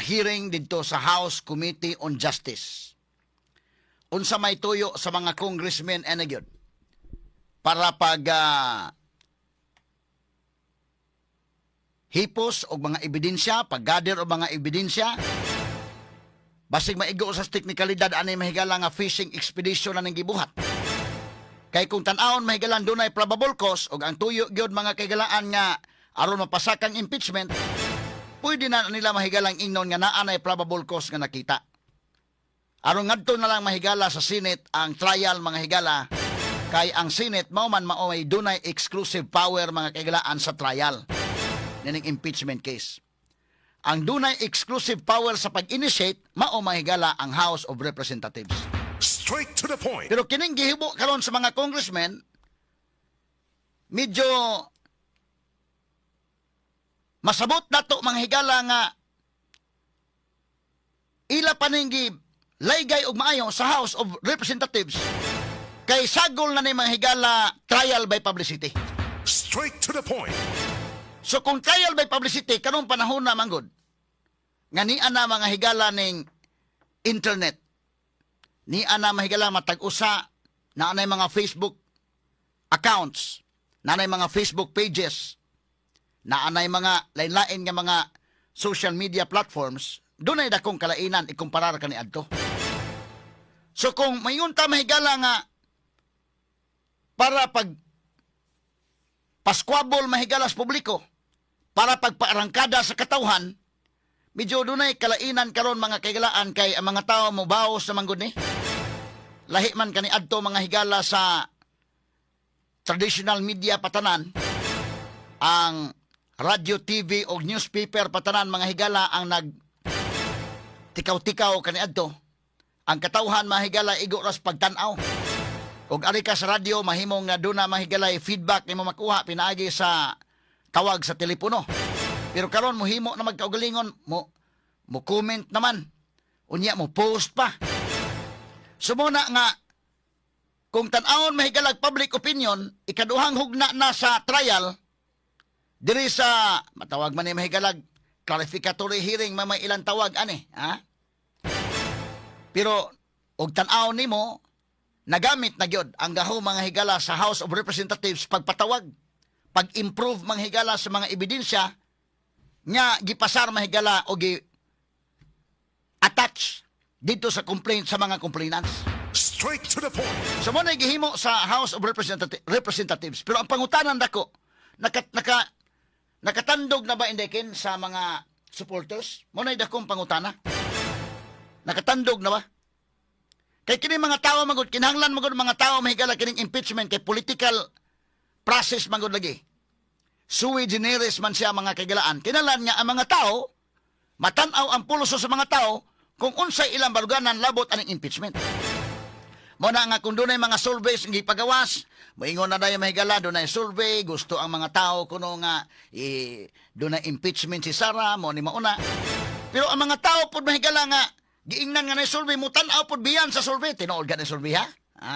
hearing dito sa House Committee on Justice. Unsa may tuyo sa mga congressmen and gyud para pag hipos og mga ebidensya, pag-gather og mga ebidensya, basig maigo sa teknikalidad ani mahigala nga fishing expedition na ning gibuhat. Kay kung tan-awon mahigalan dunay probable cause og ang tuyo gyud mga kagalaan nga aron mapasakang impeachment, pwede na nila mahigalang ingnon nga naa nay probable cause nga nakita. Aron ngadto na lang mahigala sa Senate ang trial mga higala, kay ang Senate mao man mao may dunay exclusive power mga kagalaan sa trial nining impeachment case. Ang dunay exclusive power sa pag-initiate mao mahigala ang House of Representatives. Straight to the point. Pero kining gihibo karon sa mga congressmen, medyo masabot nato mga higala nga ila paninggi laygay og maayo sa House of Representatives kay sagol na ni mga higala trial by publicity. Straight to the point. So kung trial by publicity karong panahon na manggod nga niya na mga higala ning internet, niya na mahigala matag-usa na anay mga Facebook accounts, na anay mga Facebook pages, na anay mga lain-lain nga mga social media platforms, dunay dakong kalainan ikumparar kani adto. So kung mayunta mahigala nga para pag paskwabol mahigala sa publiko, para pagpaarangkada sa katawhan, medyo dunay kalainan karon mga kagalaan kay ang mga tao mo baos na manggod ni. Lahi man kani adto mga higala sa traditional media patanan, ang radio, TV o newspaper patanan mga higala ang nag tikaw-tikaw kani adto. Ang katawhan mga higala igo ras pagtan-aw. Og ari ka sa radio mahimong nga duna mga higala feedback nimo makuha pinaagi sa tawag sa telepono. Pero karon mohimo na magkaugalingon mo comment naman. Unya mo post pa. Sumuna nga kung tan-awon mahigalag public opinion, ikaduhang hugna na sa trial diri sa matawag man ni mahigalag clarificatory hearing may ilang tawag ani, ha? Pero og tan-awon nimo nagamit na gyud ang gaho mga higala sa House of Representatives pagpatawag, pag-improve mga higala sa mga ebidensya nga gipasar mga higala o attach dito sa complaint sa mga complainants. Straight to the point. So mo na gihimo sa House of Representatives. Pero ang pangutanan dako, nakatandog na ba indekin sa mga supporters? Mo na dakong pangutana. Nakatandog na ba? Kay kini mga tao magud kinahanglan magud mga tao mahigala kining impeachment kay political process magud lagi. Sui generis man siya mga kagalaan. Kinahanglan nga ang mga tao matan-aw ang pulso sa mga tao kung unsay ilang baluganan labot aning impeachment. Mo na nga kung dunay mga surveys nga ipagawas, moingon na dayon mahigala dunay survey, gusto ang mga tao kuno nga dunay impeachment si Sara, mo ni mauna. Pero ang mga tao pud mahigala nga giingnan nga na survey mo tan-aw pud biyan sa survey, tinuod ka na survey ha? Ha?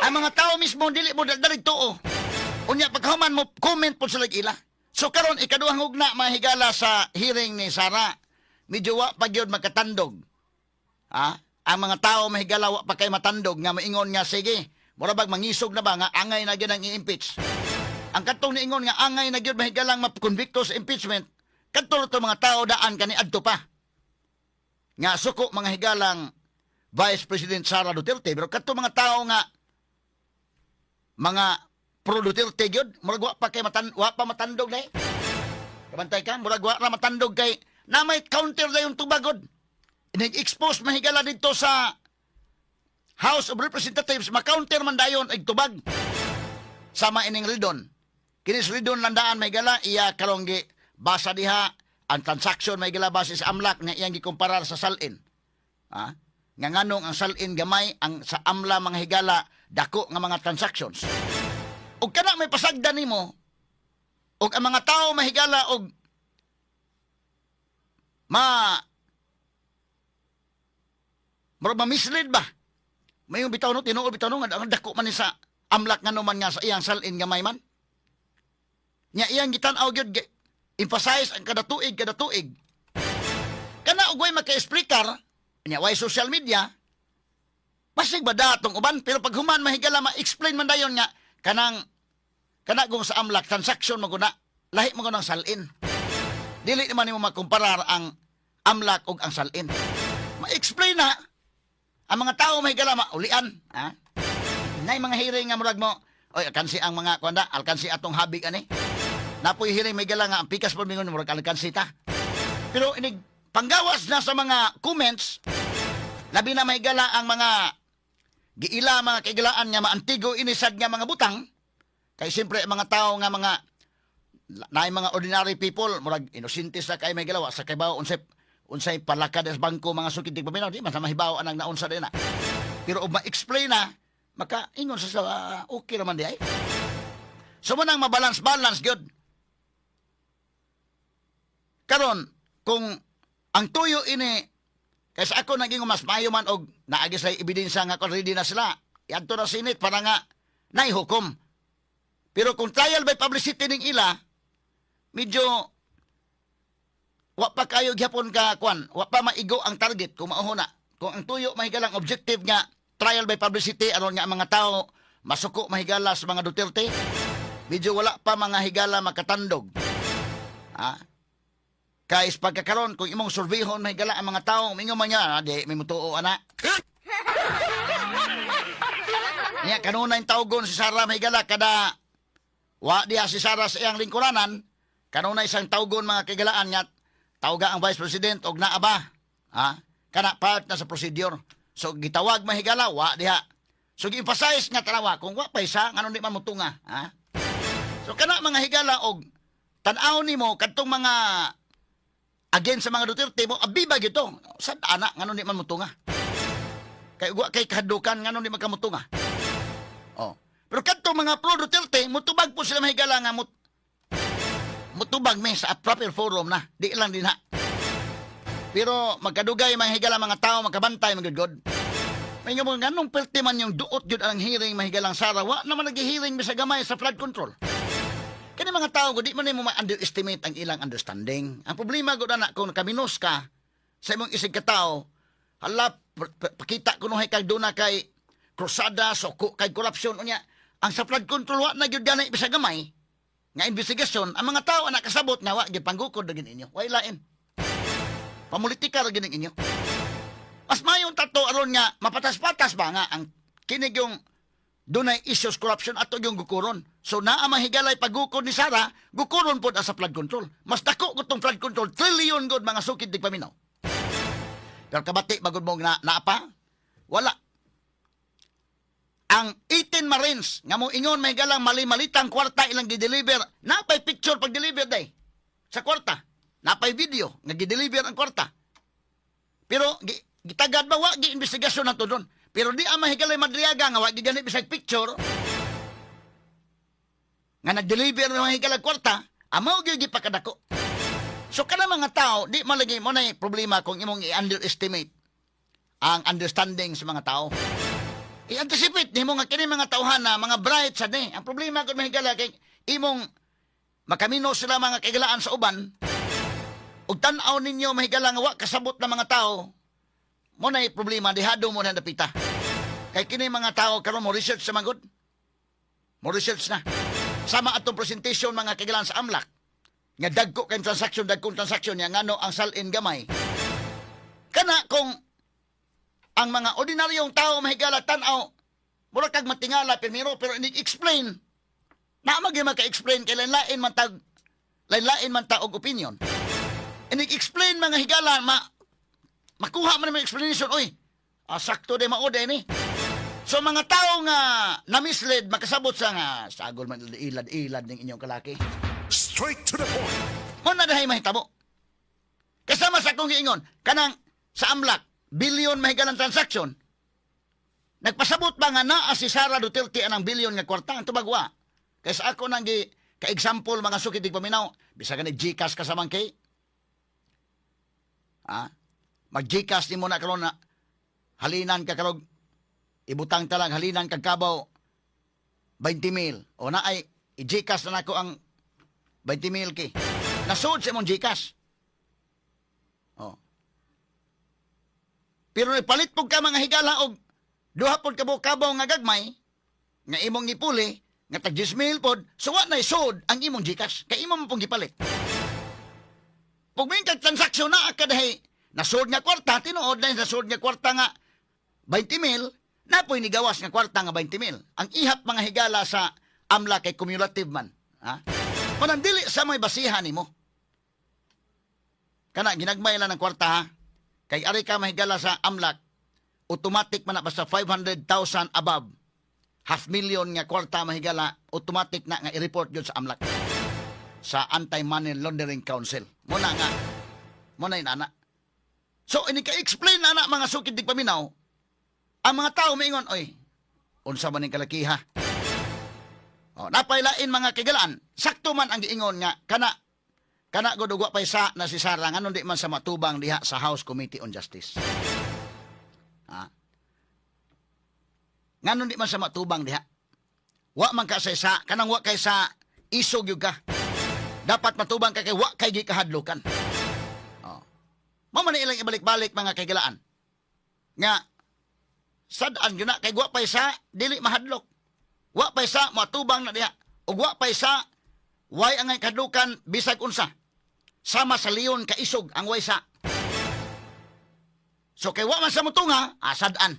Ang mga tao mismo dili mo dali tuo. Unya paghuman mo comment pud sa ila. So karon ikaduhang hugna mahigala sa hearing ni Sara, medyo wa pa gyud magkatandog. Ha? Ang mga tao mahigala wa pa kay matandog nga maingon nga sige, mura bag mangisog na ba nga angay na gyud ang i-impeach. Ang katong niingon nga angay na gyud mahigalang makonbikto sa impeachment, kadto to mga tao daan kani adto pa. Nga suko mga higalang Vice President Sara Duterte, pero kadto mga tao nga mga pro Duterte gyud, murag wa pa kay wa pa matandog dai. Kabantay ka, murag wa ra matandog kay na may counter dayon tubagod. Nag-expose mahigala dito sa House of Representatives, ma-counter man dayon ig tubag. Sama ining Ridon. Kinis Ridon landaan mahigala iya karong basa diha ang transaction mahigala base sa AMLAC nga iyang gikumparar sa salin. Ha? Nga nganong ang salin gamay, ang sa AMLA mga higala dako nga mga transactions. Og kana may pasagdan nimo og ang mga tao mahigala og mislead ba? May bitaw no tinuod bitaw no nga ang dako man ni sa AMLAC nga naman nga sa iyang salin gamay man. Nya iyang gitan-aw gyud emphasize ang kada tuig. Kana ugway maka-explicar, nya way social media, basig ba datong uban, pero pag human mahigala ma-explain man dayon nga kana kung sa amlak transaction maguna lahi mo ng salin. Dili naman nimo makumparar ang amlak ug ang salin. Ma-explain na ang mga tao mahigala maulian, ha? Nay mga hearing nga murag mo, oy alkansi ang mga kuanda, alkansi atong habig ani. Napoy hearing mahigala nga ang pikas po mingon murag alkansi ta. Pero inig panggawas na sa mga comments, labi na mahigala ang mga giila mga kaigalaan nga maantigo inisad nga mga butang. Kay siyempre mga tao nga mga naay mga ordinary people murag inosente sa kay may galawa sa kaybaw unsay palakad sa bangko mga sukitig paminaw di man sa mahibaw anang naunsa din na. Pero og ma-explain na maka ingon sa okay naman di ay. So mo nang mabalance gyud. Karon kung ang tuyo ini kaysa ako naging mas maayo man og naagi sa ebidensya nga kon ready na sila iadto na sinit para nga naihukom. Pero kung trial by publicity ning ila, medyo wa pa kayo gyapon ka kwan, wa pa maigo ang target kung mao na. Kung ang tuyo mahigalang objective nga trial by publicity aron nga ang mga tao masuko mahigala sa mga Duterte, medyo wala pa mga higala makatandog. Ha? Kais pagkakaron kung imong surveyhon mahigala ang mga tao, mingo man nga, di may mutuo ana. Nya kanunay tawgon si Sara mahigala kada wa diha si Sara sa iyang lingkuranan, kanunay isang tawgon mga kagalaan nga tawga ang Vice President og naa ba? Ha? Kana part na sa procedure. So gitawag mahigala wa diha. So gi-emphasize nga tanawa kung wa pa isa ngano di man mutunga, ha? So kana mga higala og tan-aw nimo kadtong mga against sa mga Duterte mo abiba gito. Sad ana ngano di man mutunga. Kay wa kay kadukan ngano di man kamutunga. Oh. Pero kadto mga pro Duterte, mutubag po sila mahigala nga mutubag may sa proper forum na. Di lang din ha. Pero magkadugay mahigala mga tao, magkabantay, magagod. May nga mga ganong perte man yung duot yun ang hearing mahigalang Sara. Wa naman nag-hearing sa gamay sa flood control. Kaya mga tao, di man mo ma-underestimate ang ilang understanding. Ang problema ko na kung kaminos ka sa imong isig katao, hala, pakita ko nung kag doon na kay krusada, soko, kay korupsyon, unya. Ang sa flood control, wa na gyud ganay bisa gamay nga investigasyon, ang mga tao na kasabot nga wa gyud panggukod na inyo. Way lain. Pamulitika ra gyud inyo. Mas mayon tato aron nga mapatas-patas ba nga ang kinig yung dunay issues corruption ato yung gukuron. So naa mahigalay paggukod ni Sara, gukuron pod sa flood control. Mas dako gutong flood control, trillion gud mga sukid dig paminaw. Pero kabati bagod mo na naapa? Wala. Ang 18 Marines nga mo ingon may galang mali-malitang kwarta ilang gi-deliver. Napay picture pag deliver day sa kwarta. Napay video nga gi-deliver ang kwarta. Pero gitagad ba wa gi-investigasyon nato doon. Pero di ang mahigalay madriaga nga wa gigani bisag picture nga nag-deliver ng mahigalang kwarta, amaw gyud gipakadako. So kana mga tao, di malagi mo na problema kung imong i-underestimate ang understanding sa mga tao. I-anticipate nimo nga kini mga tauhan na mga bright sad ni. Ang problema kun mahigala kay imong makamino sila mga kagalaan sa uban. Ug tan-aw ninyo mahigala nga wa kasabot na mga tao. Mo na problema dihado mo na dapita. Kay kini mga tao karon mo research sa magod. Mo research na. Sama atong presentation mga kagalaan sa amlak. Nga dagkong transaction nga ngano ang salin gamay. Kana kung ang mga ordinaryong tao mahigala tan-aw mura kag matingala pero ini-explain na magi maka-explain kay lain-lain man ta og opinion. Ini-explain mga higala makuha man ang explanation oy. Sakto de mao de ni. So mga tao nga na-mislead makasabot sa nga sagol man ilad-ilad ning inyong kalaki. Straight to the point. Mo na dahay mahitabo. Kasama sa akong giingon kanang sa amlak billion mahigalang transaction. Nagpasabot ba nga naa si Sara Duterte anang billion nga kwarta ang tubagwa? Kaysa ako nang ka-example mga sukid dig paminaw, bisa ka ni GCash ka sa mangkay. Mag-GCash ni mo na karon na halinan ka karog ibutang talang halinan kag kabaw 20,000 o na ay i-GCash na nako ang 20,000 ki. Nasud sa imong GCash. Oh. Pero ipalit po ka mga higala og duha pod ka kabaw nga gagmay nga imong gipuli nga tag 10,000 pod, so wa na isod ang imong GCash kay imo mo pong gipalit. Pag may transaksyon na akadahay, nasod nga kwarta, tinuod na nasod nga kwarta nga 20,000, napoy ni gawas nga kwarta nga 20,000. Ang ihap mga higala sa AMLA kay cumulative man. Ha? Manandili sa may basihan nimo. Kana ginagmay lang ng kwarta ha. Kay ari ka mahigala sa AMLA, automatic man na basta 500,000 above. 500,000 nga kwarta mahigala, automatic na nga i-report yun sa AMLAC. Sa Anti-Money Laundering Council. Muna nga. Muna yun, anak. So, ini ka-explain na mga sukid di paminaw, ang mga tao maingon, oy, unsa man yung kalakiha. O, napailain mga kigalaan, sakto man ang giingon nga, kana godugwa pa isa na si Sara, nga nun di man sa matubang diha sa House Committee on Justice. Ha? Nga nun di man sa matubang diha. Wa man ka sa isa, kanang wa kay sa isog yung ka. Dapat matubang ka kay wa kay gikahadlukan. Oh. Mama na ilang ibalik-balik mga kaigalaan. Nga, sadaan yun na, kay wa pa isa, dili mahadlok. Wa pa isa, matubang na diha. O wa pa isa, way ang kahadlukan, bisag unsa. Sama sa liyon ka isog ang way sa. So kay wa man sa mutunga, sadaan.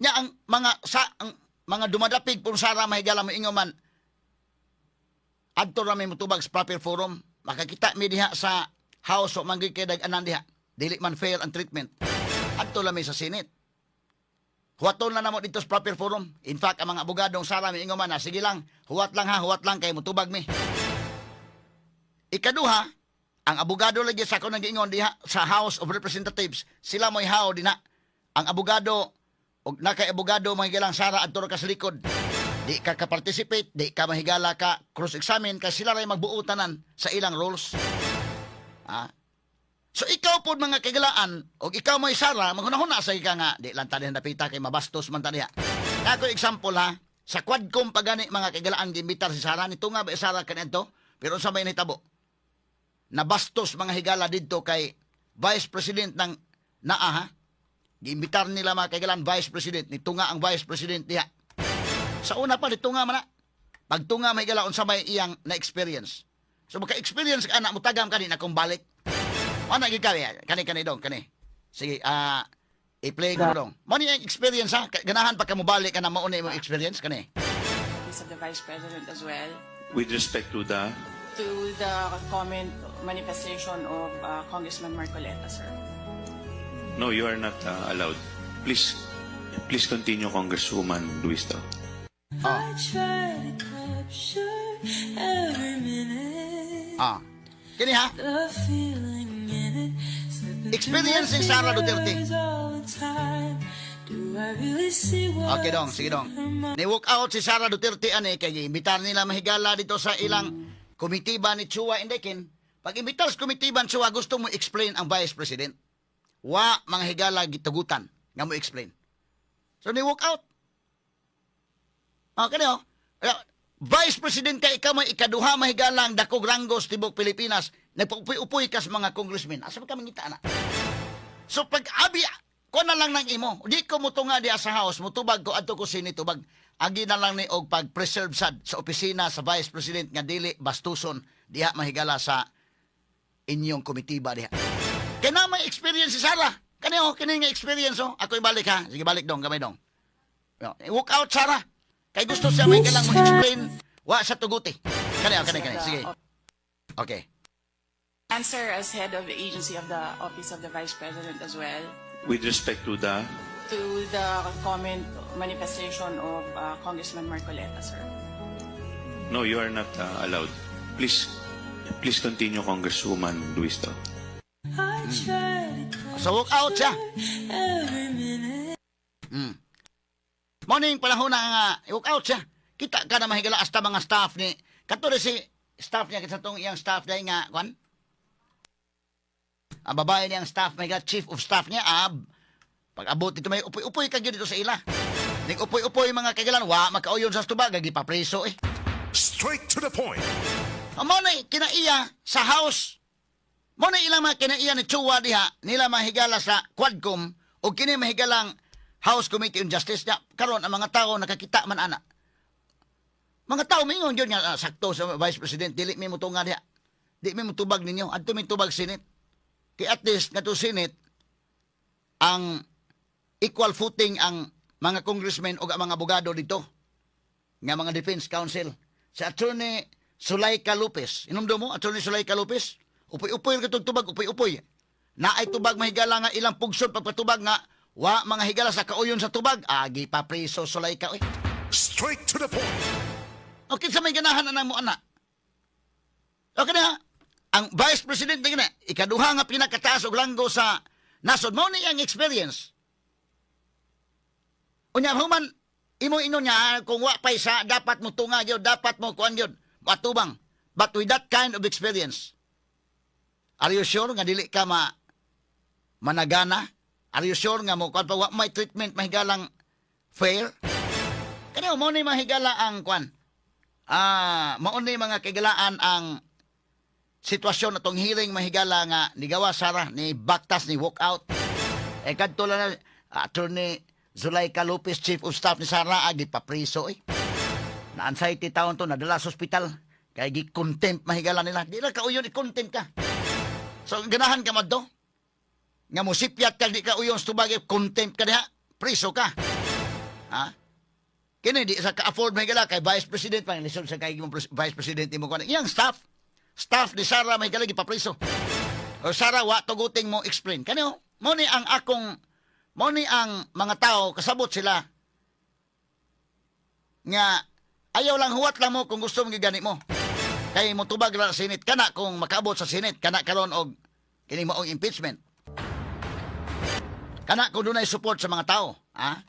Nya ang mga dumadapig pun sara mahigala mo ingoman adto ra may mutubag sa proper forum makakita mi diha sa house o manggig kay dag-anan diha dili man fair ang treatment adto lang mi sa Senate huwaton na namo dito sa proper forum. In fact ang mga abogadong sara mi ingoman na sige lang huwat lang kay mutubag mi. Ikaduha ang abogado lagi sa kuno giingon diha sa House of Representatives sila mo'y haw dinha ang abogado og naka-abogado mahigalang sara adto ka sa likod. Di ka ka-participate, di ka mahigala ka cross-examine kasi sila ray magbuutanan sa ilang rules. Ha? So ikaw po mga kagalaan og ikaw may sara maghunahuna sa ika nga di lang tani napita kay mabastos man taniya. Ako example ha, sa Quadcom pagani mga kagalaan giimbitar si Sara nito nga ba sara kanito pero sa may nitabo. Nabastos mga higala didto kay Vice President ng NAA ha. Giimbitar nila mga kaigalan Vice President. Nitunga ang Vice President diha. Sa una pa, nitunga man na. Pagtunga may galaon sa may iyang na-experience. So maka-experience ka anak mo tagam ka na kung balik. Ano nagigkaw kani dong, kani. Sige, i-play ko dong. Mano yung experience ha? Ganahan pa ka mo balik ka na mauna yung experience, kani. Of the Vice President as well. With respect to the comment manifestation of Congressman Marcoleta, sir. no, you are not allowed. Please continue, Congresswoman Luisto. I try to capture every minute. Kini ha? The feeling in it. Slipping Experiencing through my Sara fingers Duterte. all the time. Do I really see what Okay dong, sige dong. Ni-walk out si Sara Duterte ani kay imbitar nila mahigala dito sa ilang komitiba ni Chua Indekin. Pag imbitar sa komitiba ni Chua gusto mo explain ang Vice President. Wa mga higala gitugutan nga mo explain. So ni-walk out. Okay no? Vice President ka ikaw may ikaduha mahigalang dakog ranggos tibok Pilipinas nagpupuy-upuy kas mga congressmen. Asa ka mangita na? So pag abi ko na lang nang imo, di ko mutunga diha sa house, mutubag ko adto ko sini tubag. Agi na lang ni og pag-preserve sad sa opisina sa Vice President nga dili bastuson diha mahigala sa inyong komitiba diha. Kaya na may experience si Sara. Kani nga experience oh. Ako ibalik ha. Sige balik dong, gamay dong. Walk out Sara. Kay gusto siya may kailang mo explain wa sa tuguti. Kani. Sige. Okay. Answer as head of the agency of the Office of the Vice President as well. With respect to the comment manifestation of Congressman Marcoleta, sir. no, you are not allowed. Please continue, Congresswoman Luisto. I try to So walk out siya. every minute. Morning panahon na walk out siya. Kita ka na mahigala hasta mga staff ni katulad si staff niya kasi itong iyang staff dahil nga kwan. Ang babae niyang staff may chief of staff niya pag abot dito may upoy-upoy ka dito sa ila. Ning upoy-upoy mga kagalan wa makauyon sa tubag gipapreso eh. Straight to the point. Mo na kinaiya sa house. Mo na ilang mga kinaiya ni Chua diha nila mahigala sa Quadcom o kini mahigalang House Committee on Justice niya. Karon ang mga tao nakakita man ana. Mga tao mingon yun nga sakto sa Vice President dili mi mutunga diha. Di mi mutubag ninyo adto mi tubag Senate. Kay at least ngadto Senate ang equal footing ang mga congressmen o ang mga abogado dito nga mga defense counsel. Si Attorney Zuleika Lopez. Inumdo mo, Attorney Zuleika Lopez? Upoy-upoy ka itong tubag, upoy-upoy. Naay tubag mahigala nga ilang pugsod pagpatubag nga wa mga higala sa kauyon sa tubag. Agi pa preso Zuleika. Oy. Straight to the point. Okay sa may ganahan na mo anak. Okay na, ang Vice President na ikaduha nga pinakataas og langgo sa nasod. Mo ni ang experience. Unya human imo ino niya kung wa pay sa dapat mo tunga gyud, dapat mo kuan gyud, matubang. But with that kind of experience, are you sure nga dili ka managana? Are you sure nga mo kuan pa wa may treatment mahigalang fair? Kani mo ni mahigala ang kuan. Mao ni mga kagalaan ang sitwasyon atong hearing mahigala nga nigawa Sara ni baktas ni walk out. Kadto lang Attorney Zuleika Lopez, Chief of Staff ni Sara, agi papriso eh. Na-anxiety taon to, nadala sa ospital. Kaya gi-contempt mahigala nila. Di na kauyon, i-contempt ka. So, ganahan ka madto. Nga mo sipyat ka, di ka uyon sa tubag, contempt ka diha. Priso ka. Ha? Kini, di sa ka-afford mahigala kay Vice President, pangilisod sa kay Vice President mo ko. Iyang staff ni Sara mahigala, gipapriso. O Sara, wa tuguting mo explain. Kani mo ni ang akong mo ni ang mga tao, kasabot sila nga ayaw lang huwat lang mo kung gusto mong gigani mo. Kay mo tubag lang sa Senate. Kana kung makaabot sa Senate, kana karon og kini maong impeachment. Kana kung dunay support sa mga tao. Ha?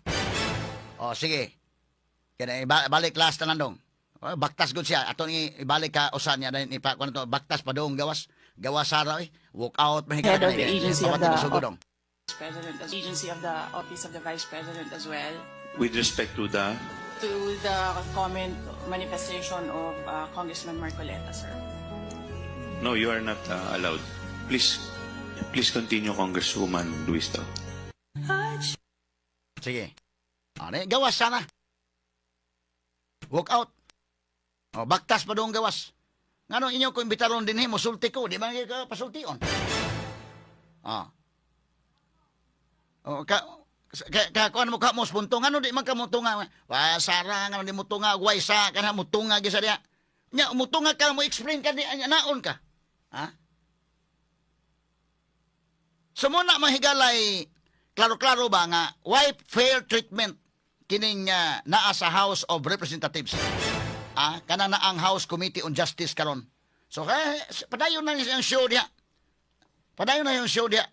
O sige. Kaya balik last na nandong. Baktas gud siya. Ato ni ibalik ka usan niya. Ni pa, kung to, baktas pa doong gawas. Gawas Sara eh. Walk out. Head of the agency of the President. agency of the Office of the Vice President as well, With respect to the... to the comment manifestation of Congressman Marcoleta, sir. No, you are not allowed. Please continue, Congresswoman Luistro. Sige. Ano gawas sana. Walk out. O, baktas pa doong gawas. Ngano inyo ko imbitaron din mo sulti ko, di ba ka pasultion? O kuan mo ka mo spunto ngano di man ka mutunga. Wa Sara ngano di mutunga way sa kana mutunga gisa dia. Nya mutunga ka mo explain ka di naon ka. Ha? Sumuna mahigalay klaro-klaro ba nga why fair treatment kining naa sa House of Representatives. Kana na ang House Committee on Justice karon. So padayon na yung show dia. Padayon na yung show dia.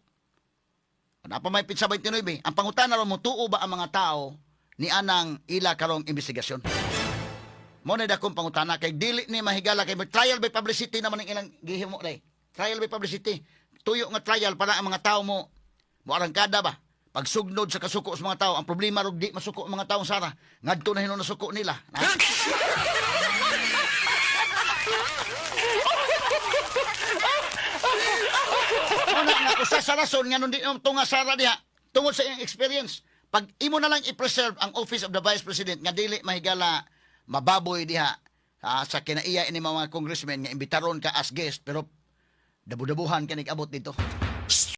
Napa may pitsa 29, ang pangutana ron mo tuo ba ang mga tao ni anang ila karong investigasyon. Mo na dakong pangutana kay dili ni mahigala kay trial by publicity naman ang ilang gihimo day. Trial by publicity. Tuyo nga trial para ang mga tao mo arangkada ba. Pagsugnod sa kasuko sa mga tao, ang problema rog di masuko ang mga taong Sara. Ngadto na hinon nasuko nila. Una nga usa sa rason nga nun di tunga Sara diha tungod sa iyang experience. Pag imo na lang i-preserve ang Office of the Vice President nga dili mahigala mababoy diha sa kinaiya ini mga congressmen nga imbitaron ka as guest pero dabu-dabuhan ka nig-abot dito.